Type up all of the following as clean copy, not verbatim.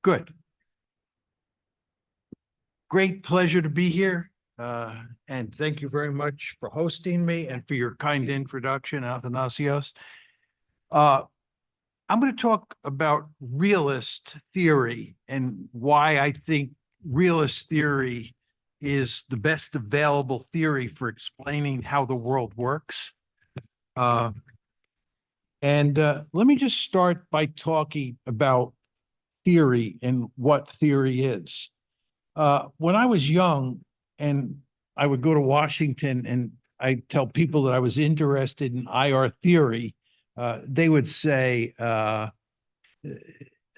Good. Great pleasure to be here. And thank you very much for hosting me and for your kind introduction, Athanasios. I'm going to talk about realist theory and why I think realist theory is the best available theory for explaining how the world works. Let me just start by talking about theory and what theory is. When I was young and I would go to Washington and I tell people that I was interested in IR theory, they would say,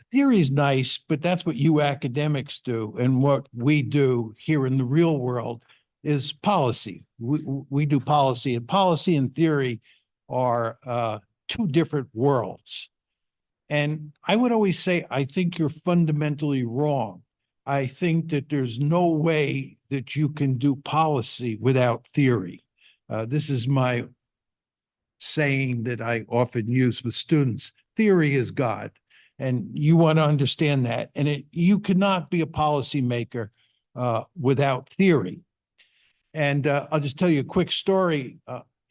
theory is nice, but that's what you academics do. And what we do here in the real world is policy. We do policy, and policy and theory are two different worlds. And I would always say, I think you're fundamentally wrong. I think that there's no way that you can do policy without theory. This is my saying that I often use with students. Theory is God, and you want to understand that. And you cannot be a policymaker without theory. And I'll just tell you a quick story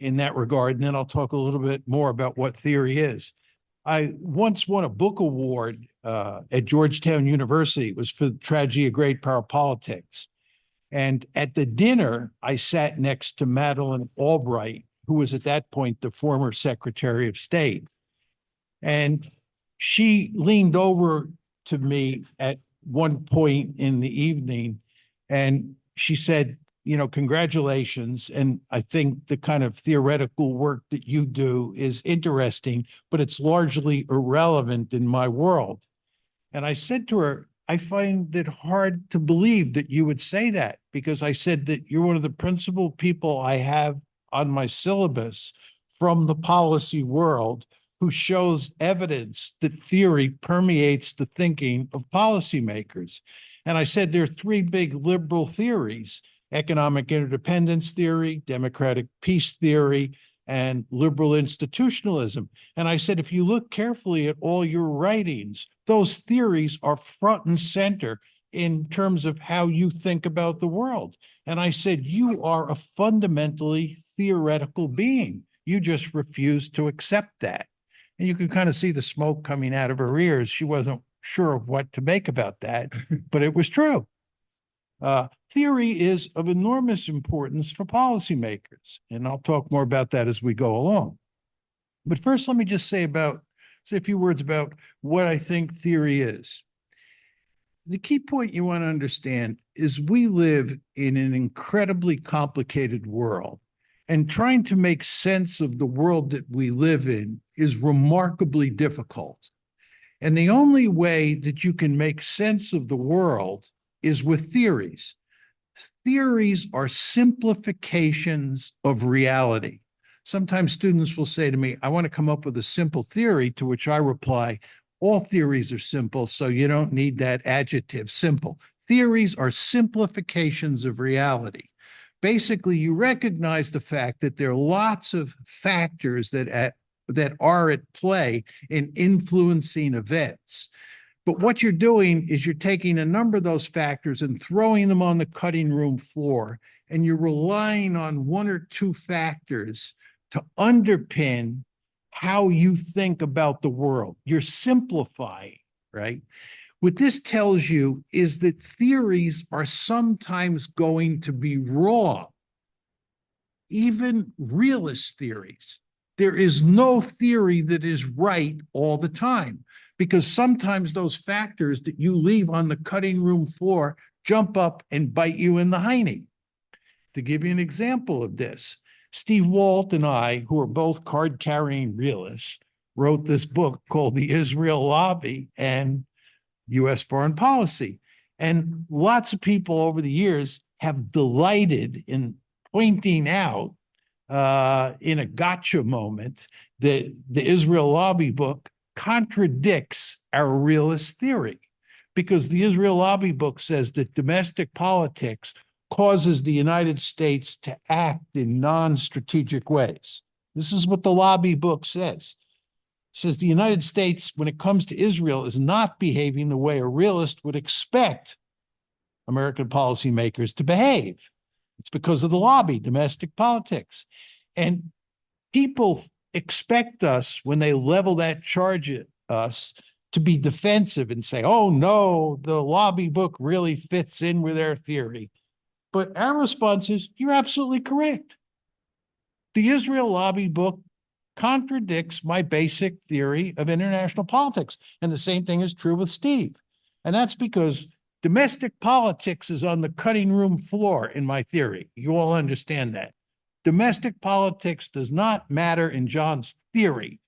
in that regard, and then I'll talk a little bit more about what theory is. I once won a book award at Georgetown University. It was for the tragedy of great power politics. And at the dinner, I sat next to Madeleine Albright, who was at that point the former Secretary of State. And she leaned over to me at one point in the evening, and she said, you know, congratulations. And I think the kind of theoretical work that you do is interesting, but it's largely irrelevant in my world. And I said to her, I find it hard to believe that you would say that, because I said that you're one of the principal people I have on my syllabus from the policy world who shows evidence that theory permeates the thinking of policymakers. And I said there are three big liberal theories: economic interdependence theory, democratic peace theory, and liberal institutionalism. And I said, if you look carefully at all your writings, those theories are front and center in terms of how you think about the world. And I said, you are a fundamentally theoretical being. You just refuse to accept that. And you can kind of see the smoke coming out of her ears. She wasn't sure of what to make about that, but it was true. Theory is of enormous importance for policymakers, and I'll talk more about that as we go along. But first, let me just say a few words about what I think theory is. The key point you want to understand is we live in an incredibly complicated world, and trying to make sense of the world that we live in is remarkably difficult. And the only way that you can make sense of the world is with theories. Theories are simplifications of reality. Sometimes students will say to me, I want to come up with a simple theory, to which I reply, all theories are simple, so you don't need that adjective, simple. Theories are simplifications of reality. Basically, you recognize the fact that there are lots of factors that are at play in influencing events. But what you're doing is you're taking a number of those factors and throwing them on the cutting room floor, and you're relying on one or two factors to underpin how you think about the world. You're simplifying, right? What this tells you is that theories are sometimes going to be wrong, even realist theories. There is no theory that is right all the time, because sometimes those factors that you leave on the cutting room floor jump up and bite you in the hiney. To give you an example of this, Steve Walt and I, who are both card-carrying realists, wrote this book called The Israel Lobby and U.S. Foreign Policy. And lots of people over the years have delighted in pointing out in a gotcha moment that the Israel Lobby book contradicts our realist theory, because the Israel Lobby book says that domestic politics causes the United States to act in non-strategic ways. This is what the Lobby book says. says the United States, when it comes to Israel, is not behaving the way a realist would expect American policymakers to behave. It's because of the lobby, domestic politics. And people expect us, when they level that charge at us, to be defensive and say, oh no, the lobby book really fits in with their theory. But our response is, you're absolutely correct. The Israel lobby book contradicts my basic theory of international politics. And the same thing is true with Steve. And that's because domestic politics is on the cutting room floor in my theory. You all understand that. Domestic politics does not matter in John's theory.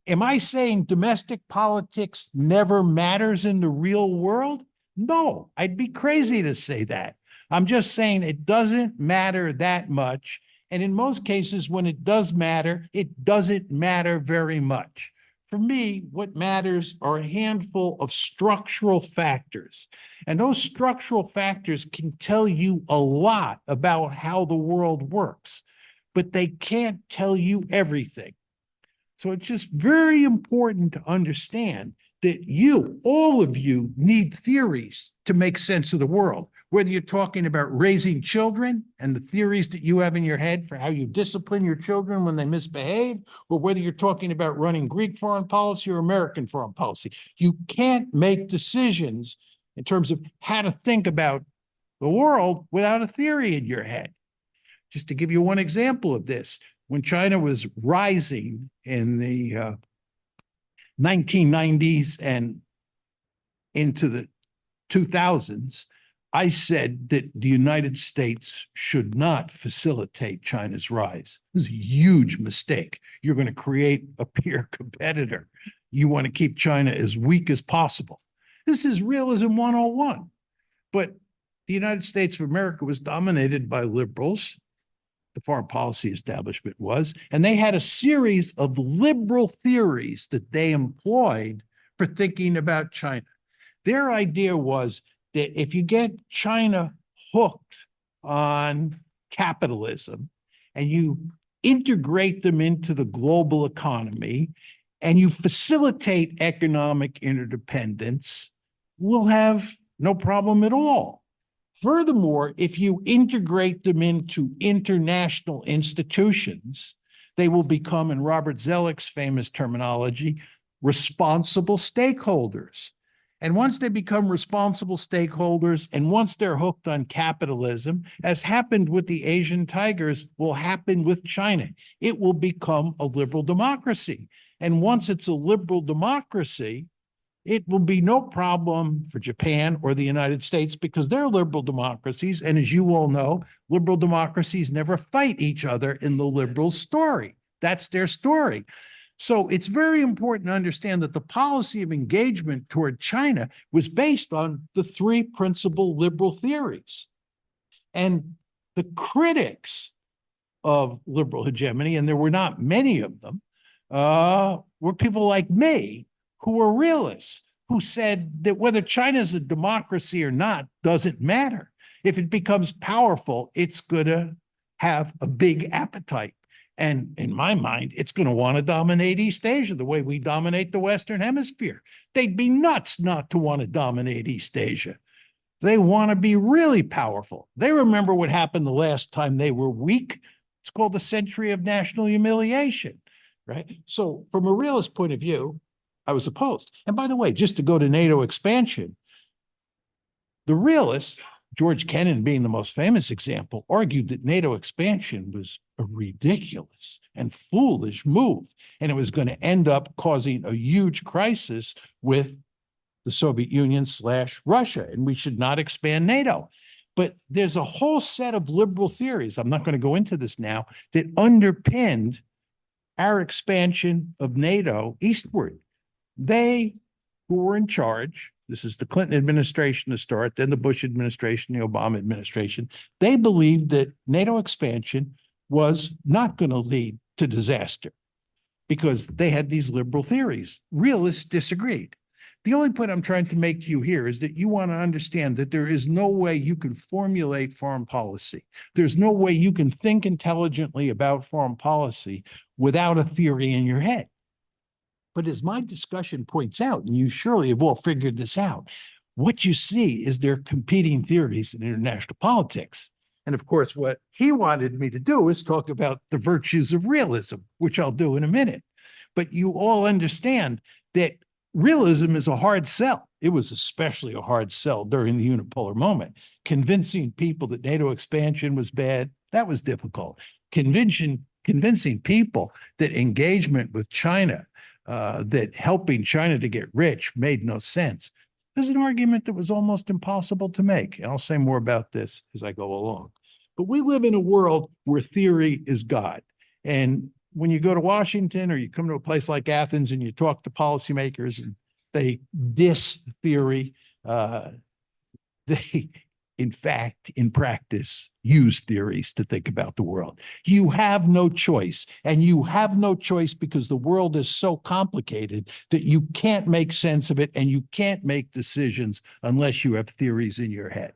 Am I saying domestic politics never matters in the real world? No, I'd be crazy to say that. I'm just saying it doesn't matter that much. And in most cases, when it does matter, it doesn't matter very much. For me, what matters are a handful of structural factors. And those structural factors can tell you a lot about how the world works, but they can't tell you everything. So it's just very important to understand that you, all of you, need theories to make sense of the world. Whether you're talking about raising children and the theories that you have in your head for how you discipline your children when they misbehave, or whether you're talking about running Greek foreign policy or American foreign policy, you can't make decisions in terms of how to think about the world without a theory in your head. Just to give you one example of this, when China was rising in the 1990s and into the 2000s, I said that the United States should not facilitate China's rise. This is a huge mistake. You're going to create a peer competitor. You want to keep China as weak as possible. This is realism 101. But the United States of America was dominated by liberals. The foreign policy establishment was, and they had a series of liberal theories that they employed for thinking about China. Their idea was that if you get China hooked on capitalism and you integrate them into the global economy and you facilitate economic interdependence, we'll have no problem at all. Furthermore, if you integrate them into international institutions, they will become, in Robert Zoellick's famous terminology, responsible stakeholders. And once they become responsible stakeholders, and once they're hooked on capitalism, as happened with the Asian tigers, will happen with China. It will become a liberal democracy. And once it's a liberal democracy, it will be no problem for Japan or the United States because they're liberal democracies. And as you all know, liberal democracies never fight each other in the liberal story. That's their story. So it's very important to understand that the policy of engagement toward China was based on the three principal liberal theories. And the critics of liberal hegemony, and there were not many of them, were people like me, who were realists, who said that whether China is a democracy or not doesn't matter. If it becomes powerful, it's going to have a big appetite. And in my mind, it's going to want to dominate East Asia the way we dominate the Western Hemisphere. They'd be nuts not to want to dominate East Asia. They want to be really powerful. They remember what happened the last time they were weak. It's called the century of national humiliation, right? So from a realist point of view, I was opposed. And by the way, just to go to NATO expansion, the realists, George Kennan being the most famous example, argued that NATO expansion was a ridiculous and foolish move, and it was going to end up causing a huge crisis with the Soviet Union / Russia, and we should not expand NATO. But there's a whole set of liberal theories, I'm not going to go into this now, that underpinned our expansion of NATO eastward. They who were in charge, this is the Clinton administration to start, then the Bush administration, the Obama administration, they believed that NATO expansion was not going to lead to disaster because they had these liberal theories. Realists disagreed. The only point I'm trying to make to you here is that you want to understand that there is no way you can formulate foreign policy. There's no way you can think intelligently about foreign policy without a theory in your head. But as my discussion points out, and you surely have all figured this out, what you see is there are competing theories in international politics. And of course, what he wanted me to do is talk about the virtues of realism, which I'll do in a minute. But you all understand that realism is a hard sell. It was especially a hard sell during the unipolar moment. Convincing people that NATO expansion was bad, that was difficult. Convincing people that engagement with China, that helping China to get rich made no sense. This is an argument that was almost impossible to make. And I'll say more about this as I go along. But we live in a world where theory is God. And when you go to Washington or you come to a place like Athens and you talk to policymakers and they diss theory, they, in fact, in practice, use theories to think about the world. You have no choice, and you have no choice because the world is so complicated that you can't make sense of it and you can't make decisions unless you have theories in your head.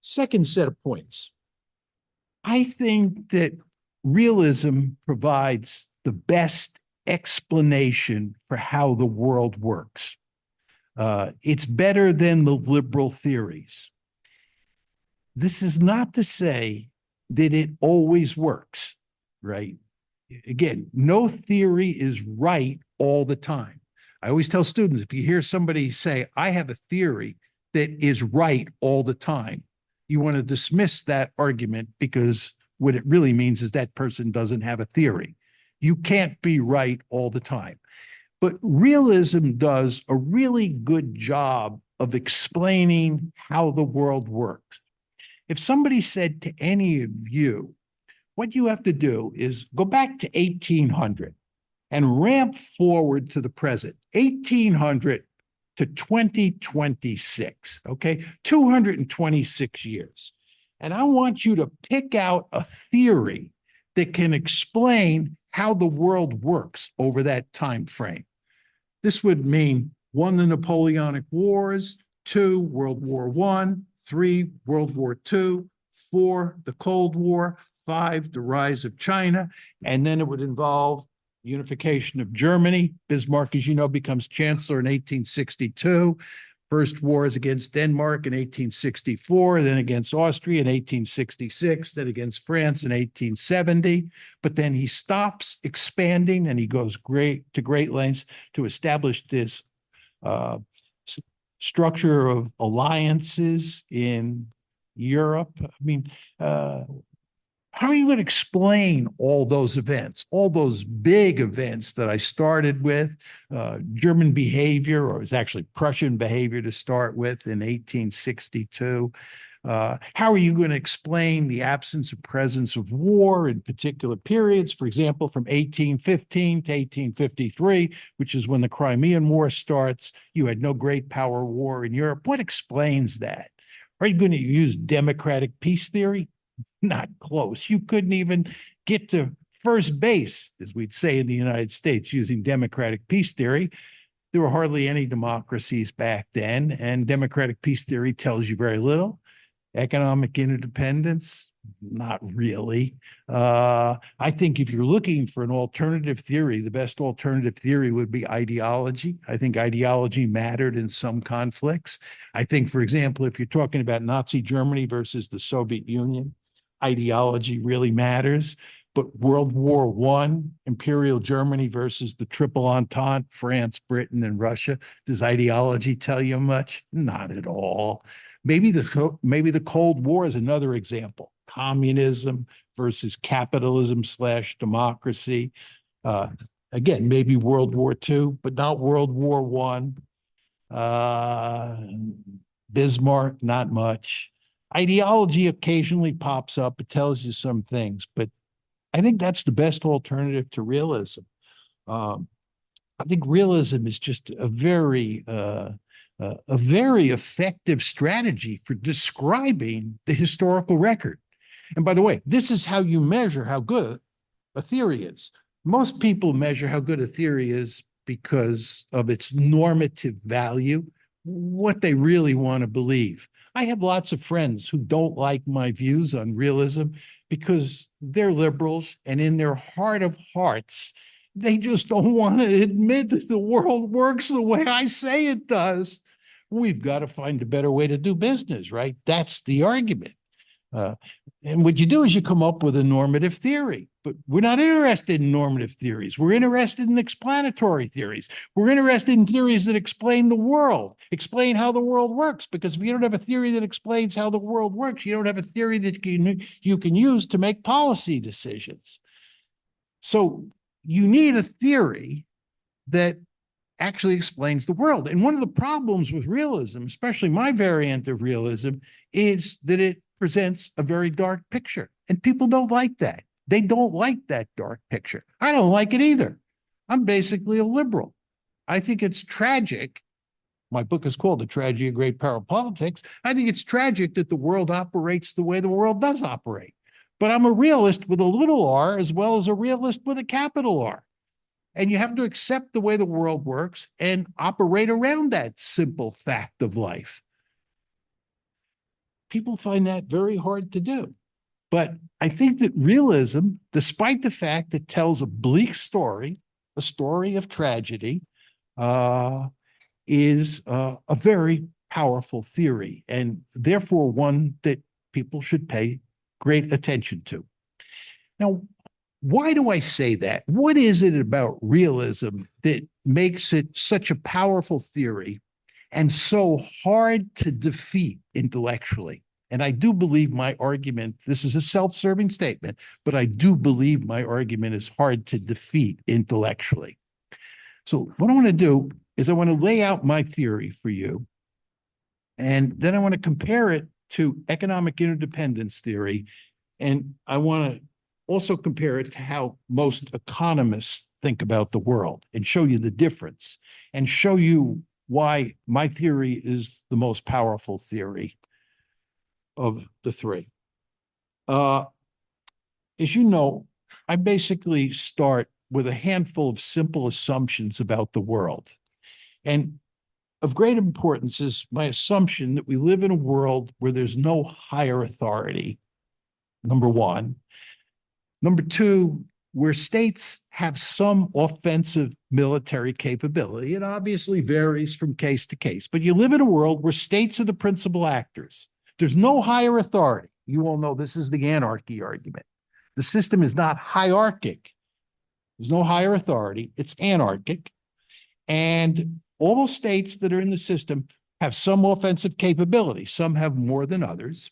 Second set of points. I think that realism provides the best explanation for how the world works. It's better than the liberal theories. This is not to say that it always works, right? Again, no theory is right all the time. I always tell students, if you hear somebody say, I have a theory that is right all the time, you want to dismiss that argument because what it really means is that person doesn't have a theory. You can't be right all the time. But realism does a really good job of explaining how the world works. If somebody said to any of you, what you have to do is go back to 1800 and ramp forward to the present, 1800 to 2026, okay? 226 years. And I want you to pick out a theory that can explain how the world works over that time frame. This would mean 1, the Napoleonic Wars, 2, World War I, 3, World War II, 4, the Cold War, 5, the rise of China, and then it would involve unification of Germany. Bismarck, as you know, becomes chancellor in 1862. First wars against Denmark in 1864, then against Austria in 1866, then against France in 1870. But then he stops expanding and he goes to great lengths to establish this structure of alliances in Europe. I mean, how are you going to explain all those events, all those big events that I started with, German behavior, or it was actually Prussian behavior to start with in 1862? How are you going to explain the absence or presence of war in particular periods, for example, from 1815 to 1853, which is when the Crimean War starts? You had no great power war in Europe. What explains that? Are you going to use democratic peace theory? Not close. You couldn't even get to first base, as we'd say in the United States, using democratic peace theory. There were hardly any democracies back then, and democratic peace theory tells you very little. Economic interdependence, not really. I think if you're looking for an alternative theory, the best alternative theory would be ideology. I think ideology mattered in some conflicts. I think, for example, if you're talking about Nazi Germany versus the Soviet Union, ideology really matters. But World War I, Imperial Germany versus the Triple Entente, France, Britain, and Russia, does ideology tell you much? Not at all. Maybe the Cold War is another example. Communism versus capitalism / democracy. Again, maybe World War II, but not World War I. Bismarck, not much. Ideology occasionally pops up. It tells you some things, but I think that's the best alternative to realism. I think realism is just a very effective strategy for describing the historical record. And by the way, this is how you measure how good a theory is. Most people measure how good a theory is because of its normative value, what they really want to believe. I have lots of friends who don't like my views on realism because they're liberals, and in their heart of hearts, They just don't want to admit that the world works the way I say it does. We've got to find a better way to do business, right? That's the argument. Uh, and what you do is you come up with a normative theory, but we're not interested in normative theories. We're interested in explanatory theories. We're interested in theories that explain the world, explain how the world works, because if you don't have a theory that explains how the world works, you don't have a theory that you can use to make policy decisions. So you need a theory that actually explains the world. And one of the problems with realism, especially my variant of realism, is that it presents a very dark picture. And people don't like that. They don't like that dark picture. I don't like it either. I'm basically a liberal. I think it's tragic. My book is called The Tragedy of Great Power Politics. I think it's tragic that the world operates the way the world does operate. But I'm a realist with a little r as well as a realist with a capital R. And you have to accept the way the world works and operate around that simple fact of life. People find that very hard to do. But I think that realism, despite the fact it tells a bleak story, a story of tragedy, is a very powerful theory, and therefore one that people should pay great attention to. Now, why do I say that? What is it about realism that makes it such a powerful theory and so hard to defeat intellectually? And I do believe my argument, this is a self-serving statement, but I do believe my argument is hard to defeat intellectually. So what I want to do is I want to lay out my theory for you, and then I want to compare it to economic interdependence theory, and I want to also compare it to how most economists think about the world and show you the difference and show you why my theory is the most powerful theory of the three. As you know, I basically start with a handful of simple assumptions about the world. And of great importance is my assumption that we live in a world where there's no higher authority, number one. Number two, where states have some offensive military capability. It obviously varies from case to case, but you live in a world where states are the principal actors. There's no higher authority. You all know this is the anarchy argument. The system is not hierarchic. There's no higher authority. It's anarchic. And all those states that are in the system have some offensive capability. Some have more than others.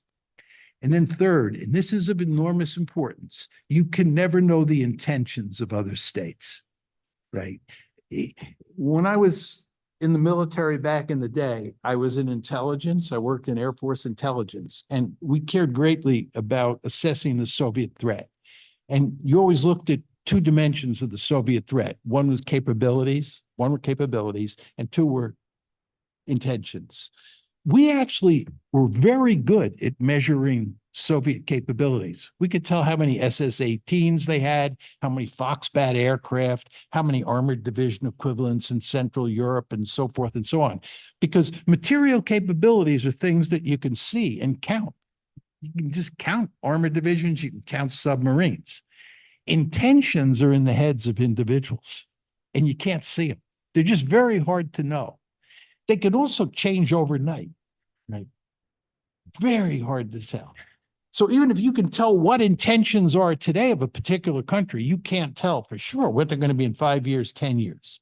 And then third, and this is of enormous importance, you can never know the intentions of other states, right? When I was in the military back in the day, I was in intelligence. I worked in Air Force intelligence, and we cared greatly about assessing the Soviet threat. And you always looked at two dimensions of the Soviet threat. One were capabilities, and two were intentions. We actually were very good at measuring Soviet capabilities. We could tell how many SS-18s they had, how many Foxbat aircraft, how many armored division equivalents in Central Europe, and so forth and so on. Because material capabilities are things that you can see and count. You can just count armored divisions, you can count submarines. Intentions are in the heads of individuals, and you can't see them. They're just very hard to know. They can also change overnight, right? Very hard to tell. So even if you can tell what intentions are today of a particular country, you can't tell for sure what they're going to be in 5 years, 10 years.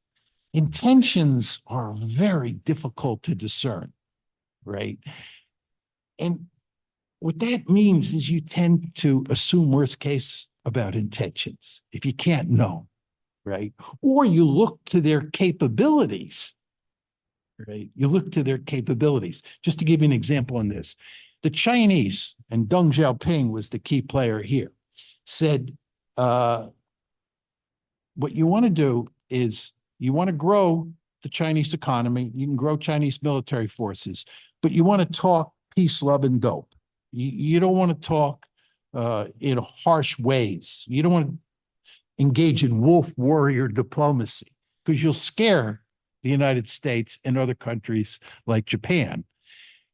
Intentions are very difficult to discern, right? And what that means is you tend to assume worst case about intentions if you can't know, right? Or you look to their capabilities. Right? You look to their capabilities. Just to give you an example on this, the Chinese, and Deng Xiaoping was the key player here, said, what you want to do is you want to grow the Chinese economy, you can grow Chinese military forces, but you want to talk peace, love, and dope. You don't want to talk in harsh ways. You don't want to engage in wolf warrior diplomacy because you'll scare the United States and other countries like Japan.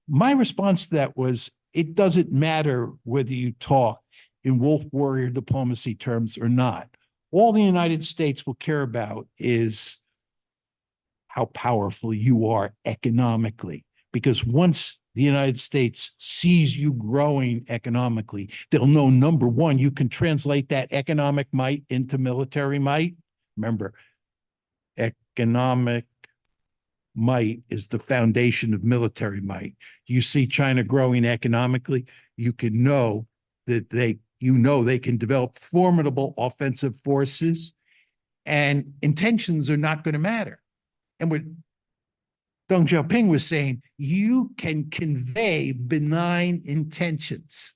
My response to that was, it doesn't matter whether you talk in wolf warrior diplomacy terms or not. All the United States will care about is how powerful you are economically. Because once the United States sees you growing economically, they'll know, number one, you can translate that economic might into military might. Remember, economic might is the foundation of military might. You see China growing economically, you can know that they can develop formidable offensive forces, and intentions are not going to matter. And what Deng Xiaoping was saying, you can convey benign intentions,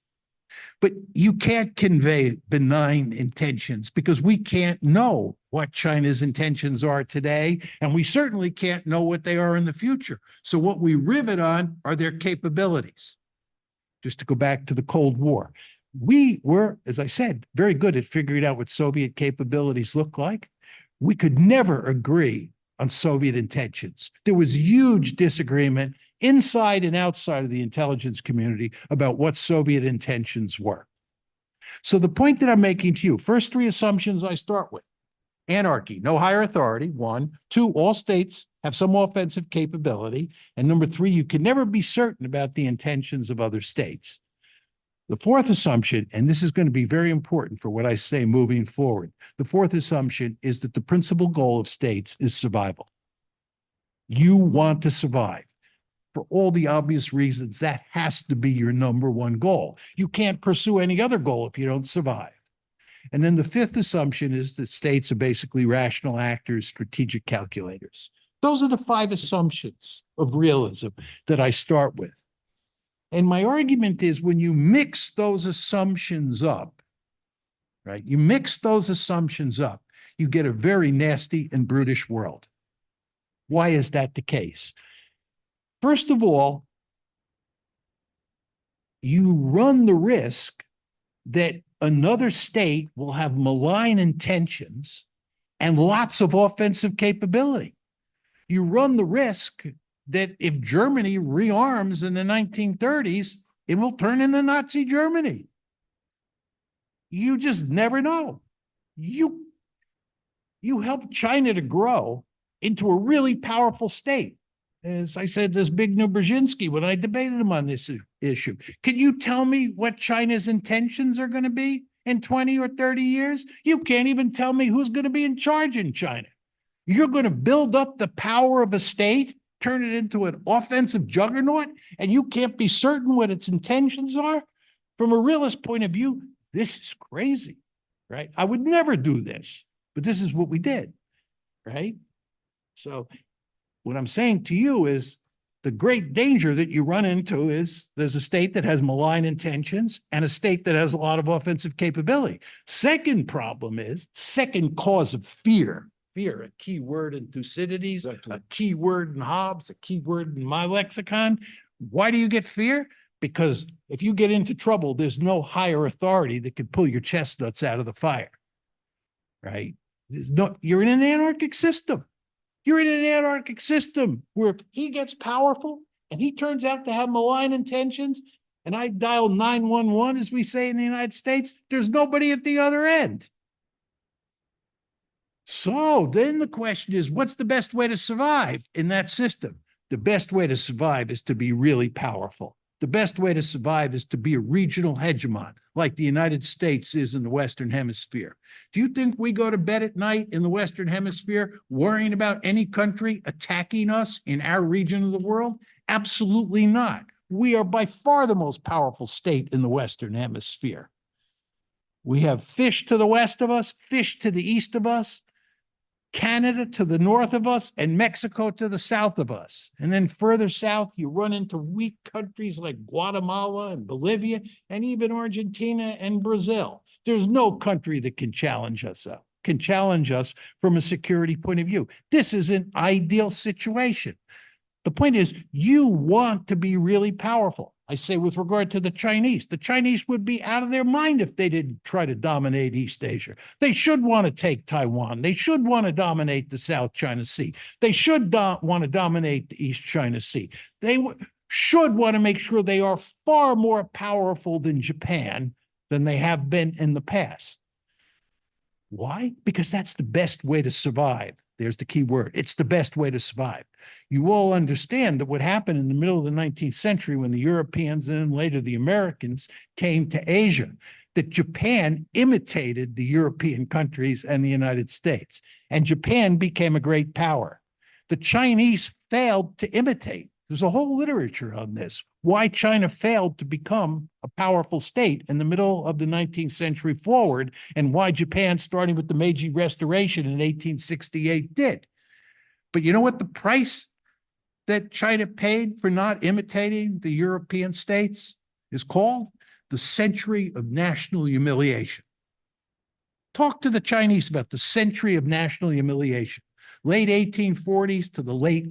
but you can't convey benign intentions because we can't know what China's intentions are today, and we certainly can't know what they are in the future. So what we rivet on are their capabilities. Just to go back to the Cold War, we were, as I said, very good at figuring out what Soviet capabilities look like. We could never agree on Soviet intentions. There was huge disagreement inside and outside of the intelligence community about what Soviet intentions were. So the point that I'm making to you, first three assumptions I start with: anarchy, no higher authority, one. Two, all states have some offensive capability. And number three, you can never be certain about the intentions of other states. The fourth assumption, and this is going to be very important for what I say moving forward, the fourth assumption is that the principal goal of states is survival. You want to survive. For all the obvious reasons, that has to be your number one goal. You can't pursue any other goal if you don't survive. And then the fifth assumption is that states are basically rational actors, strategic calculators. Those are the five assumptions of realism that I start with. And my argument is when you mix those assumptions up, right, you mix those assumptions up, you get a very nasty and brutish world. Why is that the case? First of all, you run the risk that another state will have malign intentions and lots of offensive capability. You run the risk that if Germany rearms in the 1930s, it will turn into Nazi Germany. You just never know. You help China to grow into a really powerful state. As I said, this Zbigniew Brzezinski, when I debated him on this issue, can you tell me what China's intentions are going to be in 20 or 30 years? You can't even tell me who's going to be in charge in China. You're going to build up the power of a state, turn it into an offensive juggernaut, and you can't be certain what its intentions are? From a realist point of view, this is crazy, right? I would never do this, but this is what we did, right? So what I'm saying to you is the great danger that you run into is there's a state that has malign intentions and a state that has a lot of offensive capability. Second problem is, second cause of fear, a key word in Thucydides, exactly. A key word in Hobbes, a key word in my lexicon. Why do you get fear? Because if you get into trouble, there's no higher authority that can pull your chestnuts out of the fire, right? You're in an anarchic system. You're in an anarchic system where he gets powerful and he turns out to have malign intentions, and I dial 911, as we say in the United States. There's nobody at the other end. So then the question is, what's the best way to survive in that system? The best way to survive is to be really powerful. The best way to survive is to be a regional hegemon, like the United States is in the Western Hemisphere. Do you think we go to bed at night in the Western Hemisphere worrying about any country attacking us in our region of the world? Absolutely not. We are by far the most powerful state in the Western Hemisphere. We have fish to the west of us, fish to the east of us, Canada to the north of us, and Mexico to the south of us. And then further south, you run into weak countries like Guatemala and Bolivia, and even Argentina and Brazil. There's no country that can challenge us from a security point of view. This is an ideal situation. The point is, you want to be really powerful. I say with regard to the Chinese would be out of their mind if they didn't try to dominate East Asia. They should want to take Taiwan. They should want to dominate the South China Sea. They should want to dominate the East China Sea. They should want to make sure they are far more powerful than Japan than they have been in the past. Why? Because that's the best way to survive. There's the key word. It's the best way to survive. You all understand that what happened in the middle of the 19th century when the Europeans and then later the Americans came to Asia, that Japan imitated the European countries and the United States, and Japan became a great power. The Chinese failed to imitate. There's a whole literature on this, why China failed to become a powerful state in the middle of the 19th century forward, and why Japan, starting with the Meiji Restoration in 1868, did. But you know what the price that China paid for not imitating the European states is called? The century of national humiliation. Talk to the Chinese about the century of national humiliation, late 1840s to the late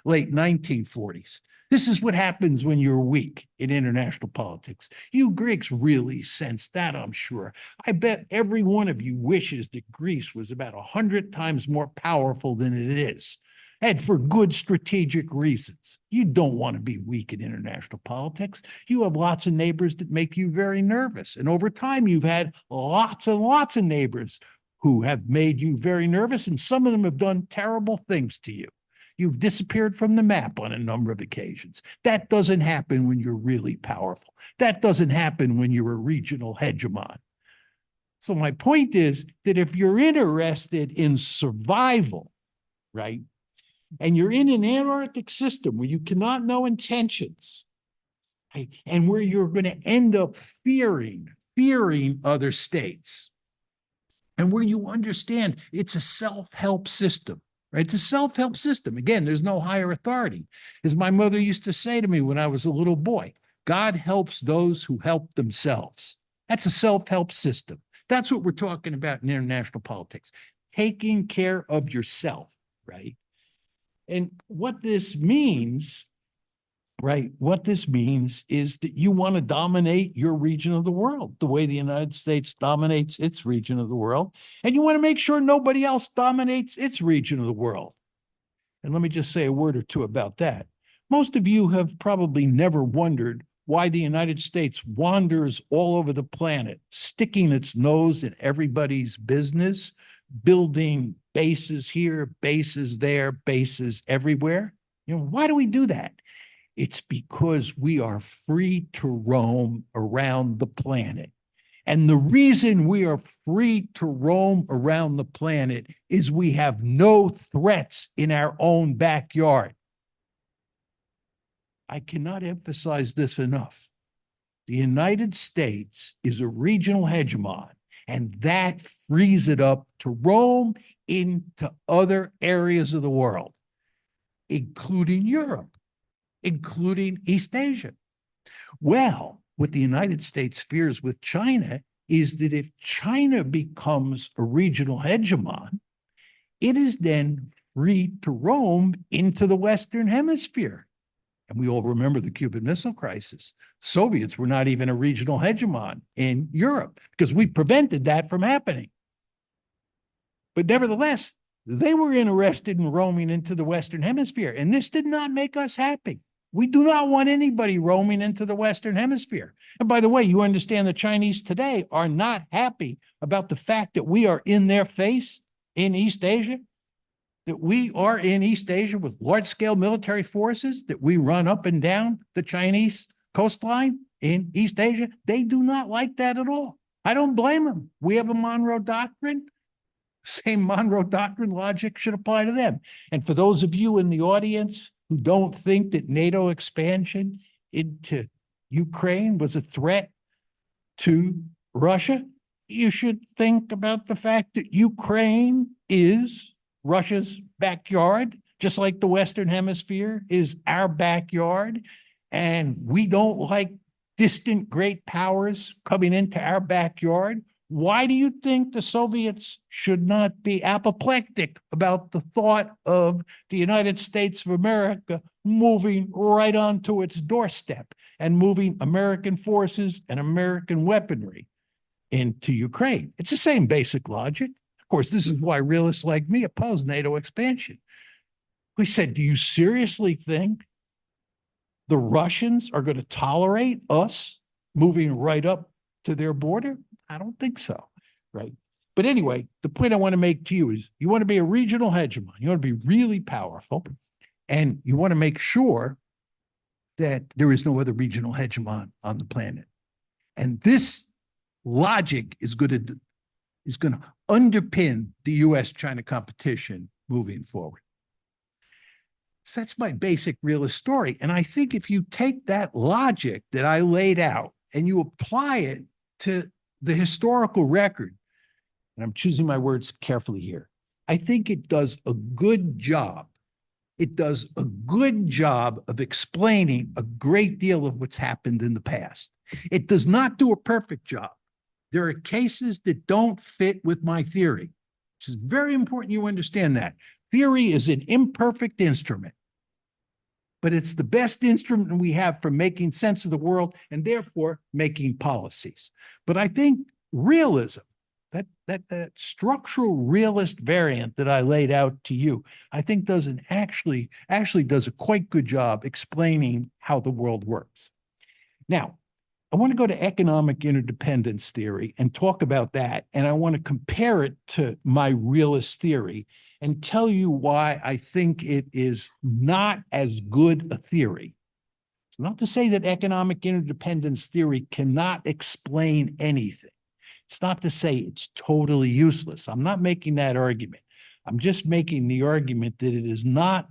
1940s. This is what happens when you're weak in international politics. You Greeks really sense that, I'm sure. I bet every one of you wishes that Greece was about 100 times more powerful than it is, and for good strategic reasons. You don't want to be weak in international politics. You have lots of neighbors that make you very nervous. And over time, you've had lots and lots of neighbors who have made you very nervous, and some of them have done terrible things to you. You've disappeared from the map on a number of occasions. That doesn't happen when you're really powerful. That doesn't happen when you're a regional hegemon. So my point is that if you're interested in survival, right, and you're in an anarchic system where you cannot know intentions, right, and where you're going to end up fearing other states, and where you understand it's a self-help system, right? It's a self-help system. Again, there's no higher authority. As my mother used to say to me when I was a little boy, God helps those who help themselves. That's a self-help system. That's what we're talking about in international politics, taking care of yourself, right? And what this means, right? What this means is that you want to dominate your region of the world the way the United States dominates its region of the world. And you want to make sure nobody else dominates its region of the world. And let me just say a word or two about that. Most of you have probably never wondered why the United States wanders all over the planet, sticking its nose in everybody's business, building bases here, bases there, bases everywhere. You know, why do we do that? It's because we are free to roam around the planet. And the reason we are free to roam around the planet is we have no threats in our own backyard. I cannot emphasize this enough. The United States is a regional hegemon, and that frees it up to roam into other areas of the world, including Europe, including East Asia. Well, what the United States fears with China is that if China becomes a regional hegemon, it is then free to roam into the Western Hemisphere. And we all remember the Cuban Missile Crisis. Soviets were not even a regional hegemon in Europe because we prevented that from happening. But nevertheless, they were interested in roaming into the Western Hemisphere, and this did not make us happy. We do not want anybody roaming into the Western Hemisphere. And by the way, you understand the Chinese today are not happy about the fact that we are in their face in East Asia, that we are in East Asia with large-scale military forces, that we run up and down the Chinese coastline in East Asia. They do not like that at all. I don't blame them. We have a Monroe Doctrine. Same Monroe Doctrine logic should apply to them. And for those of you in the audience who don't think that NATO expansion into Ukraine was a threat to Russia, you should think about the fact that Ukraine is Russia's backyard, just like the Western Hemisphere is our backyard. And we don't like distant great powers coming into our backyard. Why do you think the Soviets should not be apoplectic about the thought of the United States of America moving right onto its doorstep and moving American forces and American weaponry into Ukraine? It's the same basic logic. Of course, this is why realists like me oppose NATO expansion. We said, do you seriously think the Russians are going to tolerate us moving right up to their border? I don't think so, right? But anyway, the point I want to make to you is you want to be a regional hegemon. You want to be really powerful, and you want to make sure that there is no other regional hegemon on the planet. And this logic is going to underpin the US-China competition moving forward. So that's my basic realist story. And I think if you take that logic that I laid out and you apply it to the historical record, and I'm choosing my words carefully here, I think it does a good job. It does a good job of explaining a great deal of what's happened in the past. It does not do a perfect job. There are cases that don't fit with my theory, which is very important you understand that. Theory is an imperfect instrument, but it's the best instrument we have for making sense of the world and therefore making policies. But I think realism, that structural realist variant that I laid out to you, I think does actually does a quite good job explaining how the world works. Now, I want to go to economic interdependence theory and talk about that. And I want to compare it to my realist theory and tell you why I think it is not as good a theory. It's not to say that economic interdependence theory cannot explain anything. It's not to say it's totally useless. I'm not making that argument. I'm just making the argument that it is not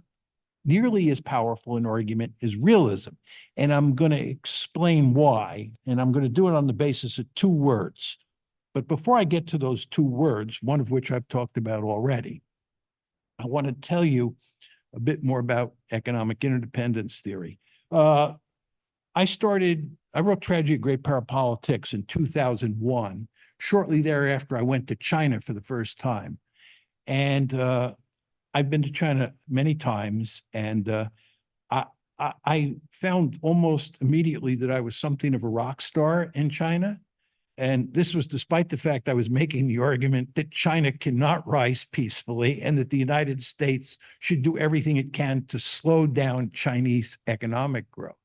nearly as powerful an argument as realism. And I'm going to explain why, and I'm going to do it on the basis of two words. But before I get to those two words, one of which I've talked about already, I want to tell you a bit more about economic interdependence theory. I wrote Tragedy of Great Power Politics in 2001. Shortly thereafter, I went to China for the first time. And I've been to China many times, and I found almost immediately that I was something of a rock star in China. And this was despite the fact I was making the argument that China cannot rise peacefully and that the United States should do everything it can to slow down Chinese economic growth.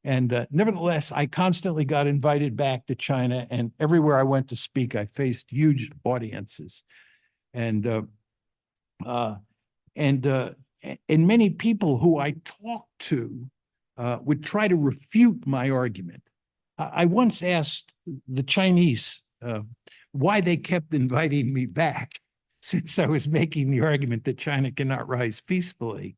And nevertheless, I constantly got invited back to China, and everywhere I went to speak, I faced huge audiences. And many people who I talked to would try to refute my argument. I once asked the Chinese why they kept inviting me back since I was making the argument that China cannot rise peacefully.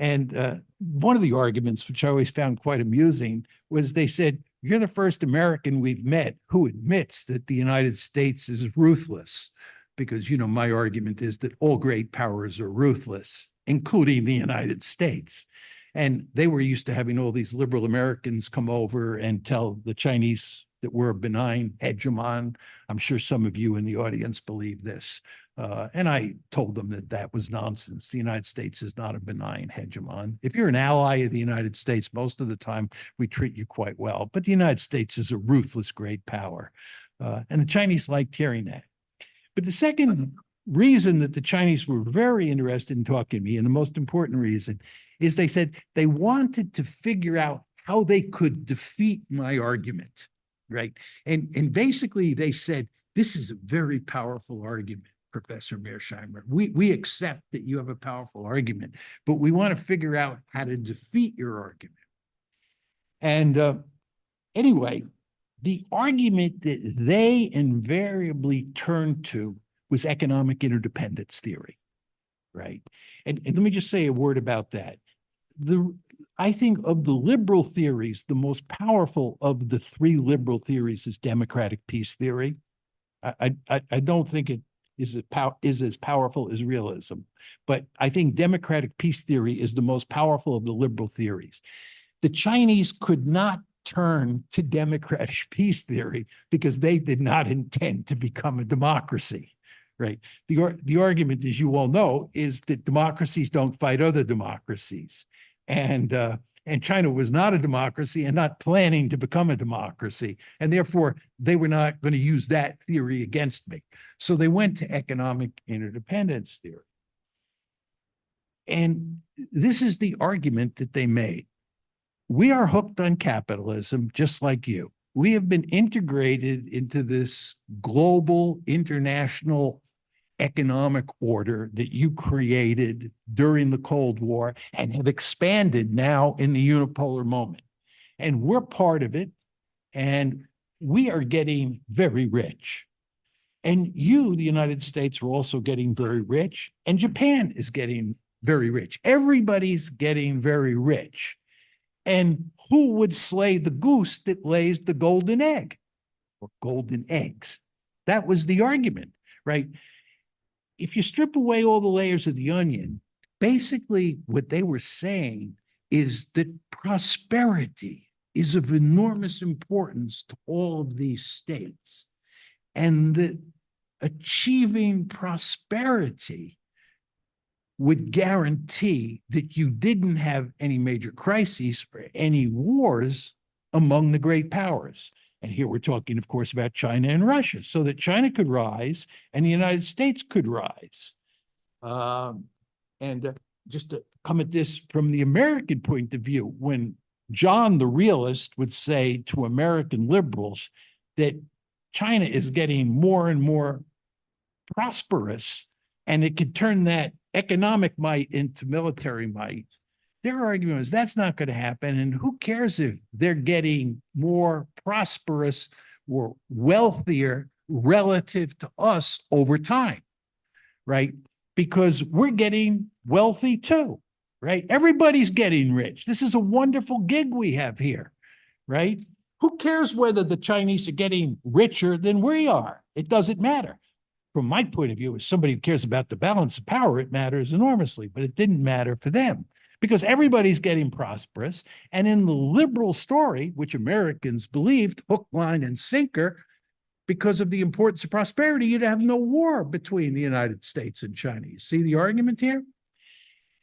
And one of the arguments, which I always found quite amusing, was they said, "You're the first American we've met who admits that the United States is ruthless." Because, my argument is that all great powers are ruthless, including the United States. And they were used to having all these liberal Americans come over and tell the Chinese that we're a benign hegemon. I'm sure some of you in the audience believe this. And I told them that that was nonsense. The United States is not a benign hegemon. If you're an ally of the United States, most of the time we treat you quite well. But the United States is a ruthless great power. And the Chinese liked hearing that. But the second reason that the Chinese were very interested in talking to me, and the most important reason, is they said they wanted to figure out how they could defeat my argument, right? And basically they said, this is a very powerful argument, Professor Mearsheimer. We accept that you have a powerful argument, but we want to figure out how to defeat your argument. And anyway, the argument that they invariably turned to was economic interdependence theory, right? And let me just say a word about that. I think of the liberal theories, the most powerful of the three liberal theories is democratic peace theory. I don't think it is as powerful as realism, but I think democratic peace theory is the most powerful of the liberal theories. The Chinese could not turn to democratic peace theory because they did not intend to become a democracy, right? The argument, as you all know, is that democracies don't fight other democracies. And China was not a democracy and not planning to become a democracy. And therefore, they were not going to use that theory against me. So they went to economic interdependence theory. And this is the argument that they made. We are hooked on capitalism, just like you. we have been integrated into this global international economic order that you created during the Cold War and have expanded now in the unipolar moment. And we're part of it, and we are getting very rich. And you, the United States, are also getting very rich, and Japan is getting very rich. Everybody's getting very rich. And who would slay the goose that lays the golden egg or golden eggs? That was the argument, right? If you strip away all the layers of the onion, basically what they were saying is that prosperity is of enormous importance to all of these states, and that achieving prosperity would guarantee that you didn't have any major crises or any wars among the great powers. And here we're talking, of course, about China and Russia, so that China could rise and the United States could rise. Just to come at this from the American point of view, when John the realist would say to American liberals that China is getting more and more prosperous and it could turn that economic might into military might, their argument is that's not going to happen. And who cares if they're getting more prosperous or wealthier relative to us over time, right? Because we're getting wealthy too, right? Everybody's getting rich. This is a wonderful gig we have here, right? Who cares whether the Chinese are getting richer than we are? It doesn't matter. From my point of view, as somebody who cares about the balance of power, it matters enormously, but it didn't matter for them because everybody's getting prosperous. And in the liberal story, which Americans believed, hook, line, and sinker, because of the importance of prosperity, you'd have no war between the United States and China. You see the argument here?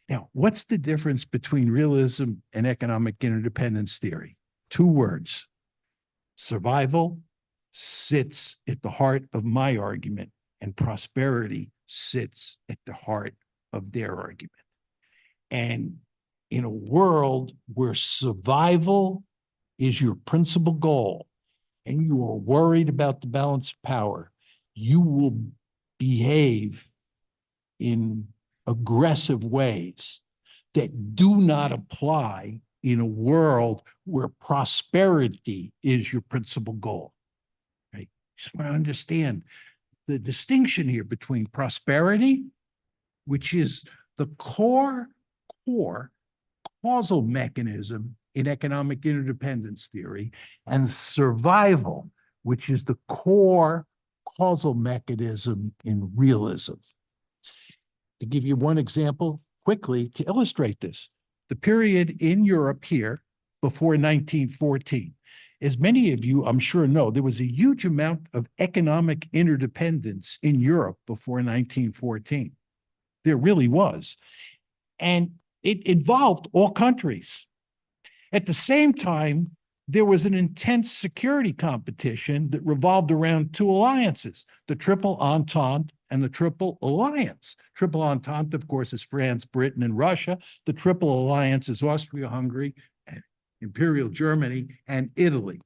Now, what's the difference between realism and economic interdependence theory? Two words. Survival sits at the heart of my argument, and prosperity sits at the heart of their argument. And in a world where survival is your principal goal, and you are worried about the balance of power, you will behave in aggressive ways that do not apply in a world where prosperity is your principal goal. Right? You just want to understand the distinction here between prosperity, which is the core causal mechanism in economic interdependence theory, and survival, which is the core causal mechanism in realism. To give you one example quickly to illustrate this, the period in Europe here before 1914, as many of you I'm sure know, there was a huge amount of economic interdependence in Europe before 1914. There really was. And it involved all countries. At the same time, there was an intense security competition that revolved around two alliances, the Triple Entente and the Triple Alliance. Triple Entente, of course, is France, Britain, and Russia. The Triple Alliance is Austria-Hungary, and Imperial Germany, and Italy,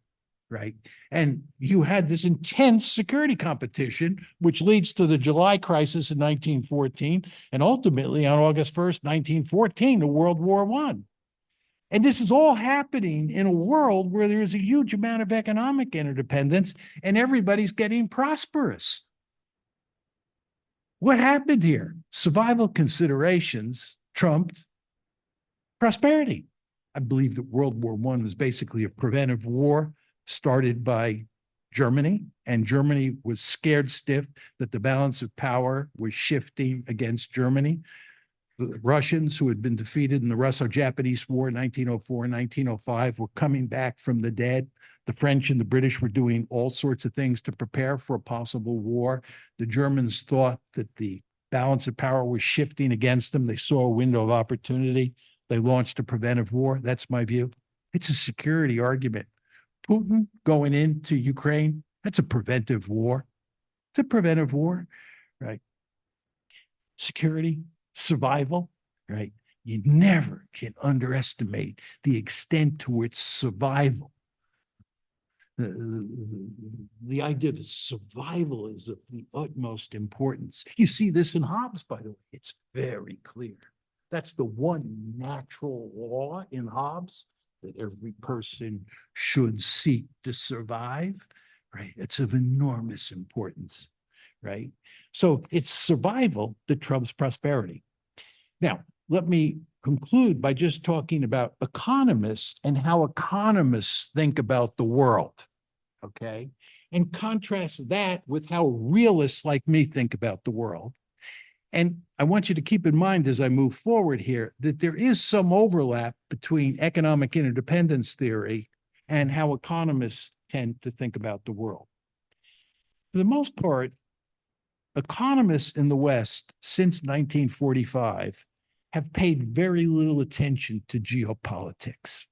right? And you had this intense security competition, which leads to the July crisis in 1914, and ultimately on August 1st, 1914, to World War I. And this is all happening in a world where there is a huge amount of economic interdependence and everybody's getting prosperous. What happened here? Survival considerations trumped prosperity. I believe that World War I was basically a preventive war started by Germany, and Germany was scared stiff that the balance of power was shifting against Germany. The Russians, who had been defeated in the Russo-Japanese War in 1904 and 1905, were coming back from the dead. The French and the British were doing all sorts of things to prepare for a possible war. The Germans thought that the balance of power was shifting against them. They saw a window of opportunity. They launched a preventive war. That's my view. It's a security argument. Putin going into Ukraine, that's a preventive war. It's a preventive war, right? Security, survival, right? You never can underestimate the extent to which survival, the idea that survival is of the utmost importance. You see this in Hobbes, by the way. It's very clear. That's the one natural law in Hobbes, that every person should seek to survive, right? It's of enormous importance, right? So it's survival that trumps prosperity. Now, let me conclude by just talking about economists and how economists think about the world, okay? And contrast that with how realists like me think about the world. And I want you to keep in mind as I move forward here that there is some overlap between economic interdependence theory and how economists tend to think about the world. For the most part, economists in the West since 1945 have paid very little attention to geopolitics.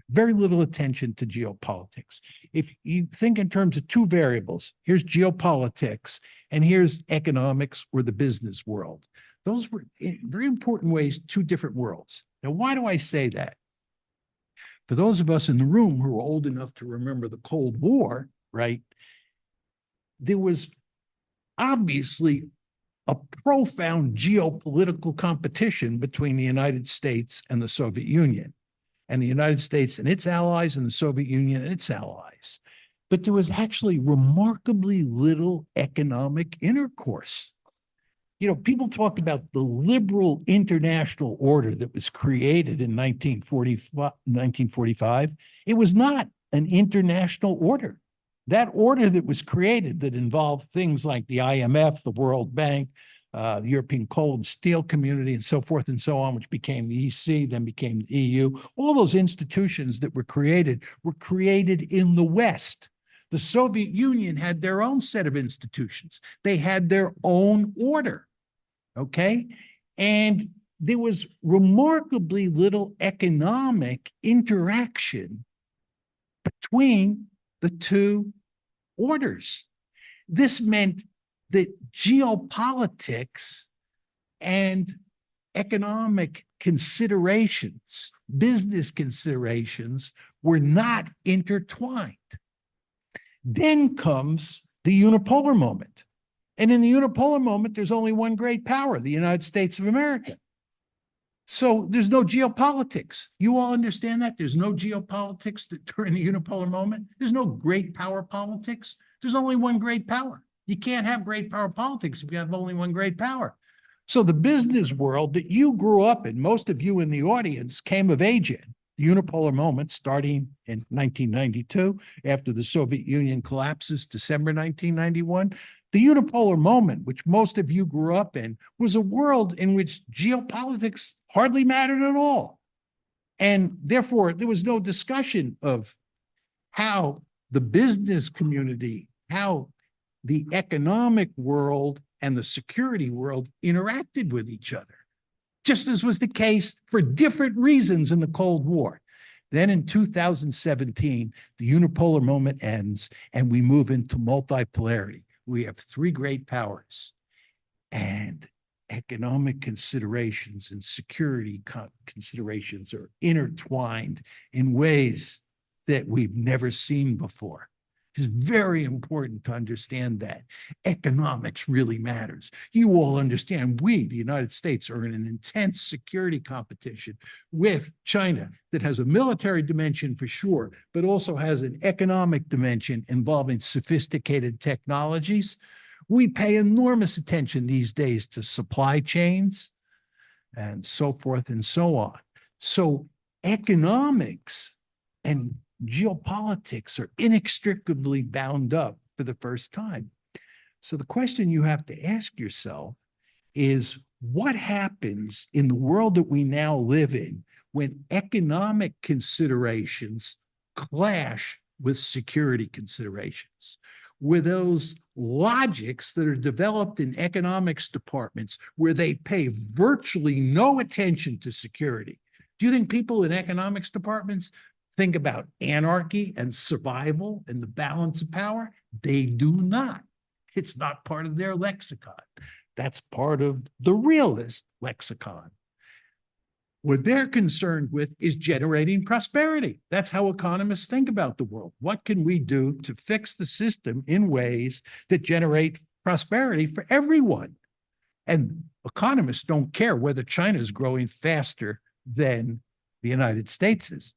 Very little attention to geopolitics. If you think in terms of two variables, here's geopolitics and here's economics or the business world. Those were in very important ways, two different worlds. Now, why do I say that? For those of us in the room who are old enough to remember the Cold War, right? There was obviously a profound geopolitical competition between the United States and the Soviet Union, and the United States and its allies, and the Soviet Union and its allies. But there was actually remarkably little economic intercourse. You know, people talk about the liberal international order that was created in 1945. It was not an international order. That order that was created that involved things like the IMF, the World Bank, the European Coal and Steel Community, and so forth and so on, which became the EC, then became the EU. All those institutions that were created in the West. The Soviet Union had their own set of institutions. They had their own order, okay? And there was remarkably little economic interaction between the two orders. This meant that geopolitics and economic considerations, business considerations, were not intertwined. Then comes the unipolar moment. And in the unipolar moment, there's only one great power, the United States of America. So there's no geopolitics. You all understand that? There's no geopolitics during the unipolar moment. There's no great power politics. There's only one great power. You can't have great power politics if you have only one great power. So the business world that you grew up in, most of you in the audience came of age in, the unipolar moment starting in 1992, after the Soviet Union collapses, December 1991. The unipolar moment, which most of you grew up in, was a world in which geopolitics hardly mattered at all. And therefore, there was no discussion of how the business community, how the economic world and the security world interacted with each other, just as was the case for different reasons in the Cold War. Then in 2017, the unipolar moment ends and we move into multipolarity. We have three great powers, and economic considerations and security considerations are intertwined in ways that we've never seen before. It's very important to understand that economics really matters. You all understand we, the United States, are in an intense security competition with China that has a military dimension for sure, but also has an economic dimension involving sophisticated technologies. We pay enormous attention these days to supply chains and so forth and so on. So economics and geopolitics are inextricably bound up for the first time. So the question you have to ask yourself is, what happens in the world that we now live in when economic considerations clash with security considerations? With those logics that are developed in economics departments where they pay virtually no attention to security. Do you think people in economics departments think about anarchy and survival and the balance of power? They do not. It's not part of their lexicon. That's part of the realist lexicon. What they're concerned with is generating prosperity. That's how economists think about the world. What can we do to fix the system in ways that generate prosperity for everyone? And economists don't care whether China is growing faster than the United States is.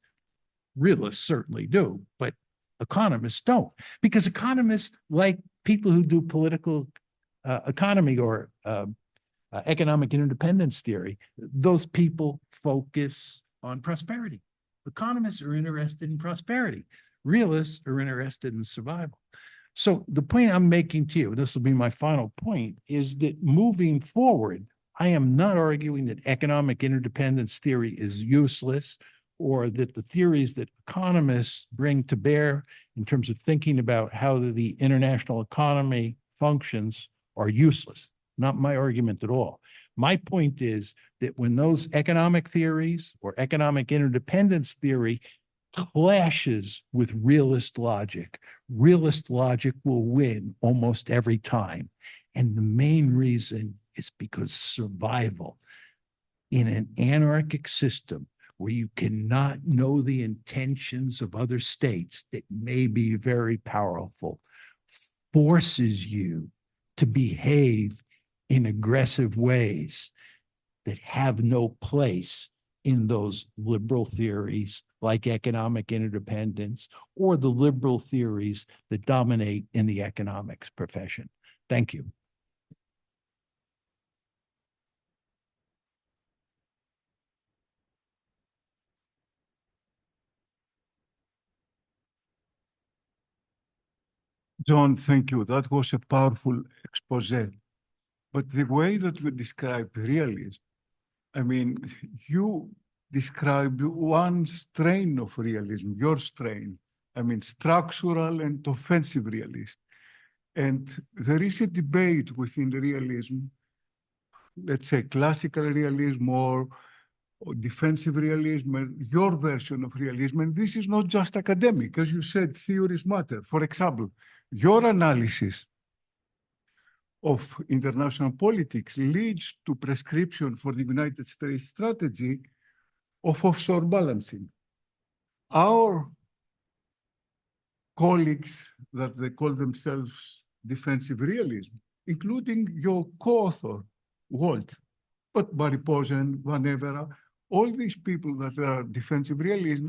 Realists certainly do, but economists don't, because economists, like people who do political economy or economic interdependence theory, those people focus on prosperity. Economists are interested in prosperity. Realists are interested in survival. So the point I'm making to you, this will be my final point, is that moving forward, I am not arguing that economic interdependence theory is useless, or that the theories that economists bring to bear in terms of thinking about how the international economy functions are useless. Not my argument at all. My point is that when those economic theories or economic interdependence theory clashes with realist logic will win almost every time. And the main reason is because survival in an anarchic system where you cannot know the intentions of other states that may be very powerful forces you to behave in aggressive ways that have no place in those liberal theories like economic interdependence or the liberal theories that dominate in the economics profession. Thank you. John, thank you. That was a powerful expose. But the way that you described realism, I mean, you described one strain of realism, your strain. I mean, structural and offensive realist. And there is a debate within the realism, let's say classical realism or defensive realism, your version of realism. And this is not just academic. As you said, theories matter. For example, your analysis of international politics leads to prescription for the United States strategy of offshore balancing. Our colleagues that they call themselves defensive realism, including your co-author, Walt, but Barry Posen, Van Evera, all these people that are defensive realism